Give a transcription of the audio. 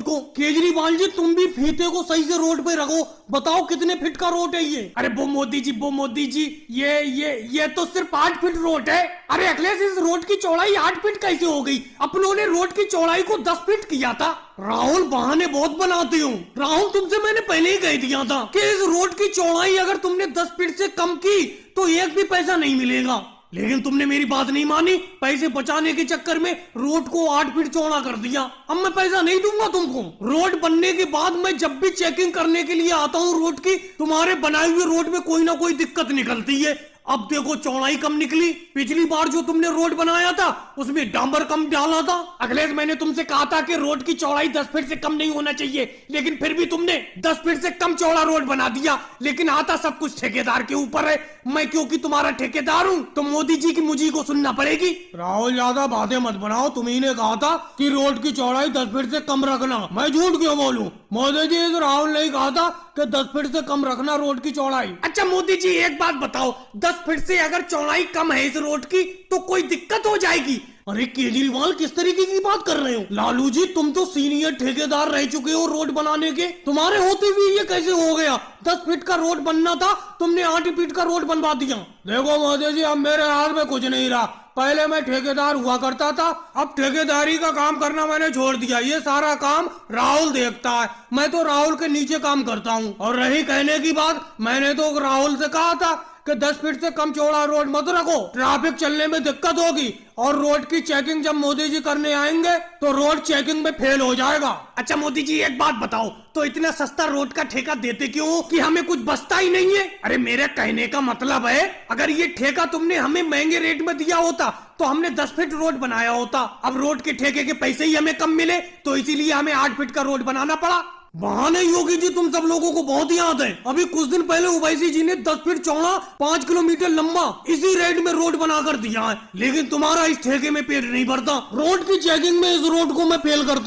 तुमको। केजरीवाल जी तुम भी फीते को सही से रोड पे रखो, बताओ कितने फीट का रोड है ये? अरे वो मोदी जी ये तो सिर्फ 8 फीट रोड है। अरे अखिलेश इस रोड की चौड़ाई 8 फीट कैसे हो गई? अपनों ने रोड की चौड़ाई को 10 फीट किया था। राहुल बहाने बहुत बनाते हो। राहुल तुमसे मैंने पहले ही कह दिया था कि इस रोड की चौड़ाई अगर तुमने 10 फीट से कम की तो एक भी पैसा नहीं मिलेगा, लेकिन तुमने मेरी बात नहीं मानी। पैसे बचाने के चक्कर में रोड को 8 फीट चौड़ा कर दिया। अब मैं पैसा नहीं दूंगा तुमको। रोड बनने के बाद मैं जब भी चेकिंग करने के लिए आता हूँ रोड की, तुम्हारे बनाए हुए रोड में कोई ना कोई दिक्कत निकलती है। अब देखो चौड़ाई कम निकली। पिछली बार जो तुमने रोड बनाया था उसमें डांबर कम डाला था। अखिलेश मैंने तुमसे कहा था कि रोड की चौड़ाई 10 फीट से कम नहीं होना चाहिए, लेकिन फिर भी तुमने 10 फीट से कम चौड़ा रोड बना दिया। लेकिन आता सब कुछ ठेकेदार के ऊपर है। मैं क्योंकि तुम्हारा ठेकेदार हूँ तो मोदी जी की मुझी को सुनना पड़ेगी। राहुल ज्यादा बातें मत बनाओ। तुम्ही ने कहा था कि रोड की चौड़ाई 10 फीट से कम रखना। मैं झूठ क्यों बोलूं? मोदी जी तो राहुल ने कहा था कि 10 फीट से कम रखना रोड की चौड़ाई। अच्छा मोदी जी एक बात बताओ, 10 फीट से अगर चौड़ाई कम है इस रोड की तो कोई दिक्कत हो जाएगी? अरे केजरीवाल किस तरीके की बात कर रहे हो? लालू जी तुम तो सीनियर ठेकेदार रह चुके हो रोड बनाने के, तुम्हारे होते हुए ये कैसे हो गया? 10 फीट का रोड बनना था, तुमने 8 फीट का रोड बनवा दिया। देखो मोदी जी अब मेरे हाथ में कुछ नहीं रहा। पहले मैं ठेकेदार हुआ करता था, अब ठेकेदारी का काम करना मैंने छोड़ दिया। ये सारा काम राहुल देखता है, मैं तो राहुल के नीचे काम करता हूँ। और रही कहने की बात, मैंने तो राहुल से कहा था कि 10 फीट से कम चौड़ा रोड मत रखो, ट्रैफिक चलने में दिक्कत होगी। और रोड की चेकिंग जब मोदी जी करने आएंगे तो रोड चेकिंग में फेल हो जाएगा। अच्छा मोदी जी एक बात बताओ, तो इतना सस्ता रोड का ठेका देते क्यों हो कि हमें कुछ बचता ही नहीं है? अरे मेरे कहने का मतलब है अगर ये ठेका तुमने हमें महंगे रेट में दिया होता तो हमने 10 फीट रोड बनाया होता। अब रोड के ठेके के पैसे ही हमें कम मिले तो इसीलिए हमें 8 फीट का रोड बनाना पड़ा। बहाने योगी जी तुम सब लोगों को बहुत याद है। अभी कुछ दिन पहले ओवैसी जी ने 10 फीट चौड़ा 5 किलोमीटर लंबा इसी रेट में रोड बनाकर दिया है, लेकिन तुम्हारा इस ठेके में पेट नहीं भरता। रोड की चेकिंग में इस रोड को मैं फेल करता हूँ।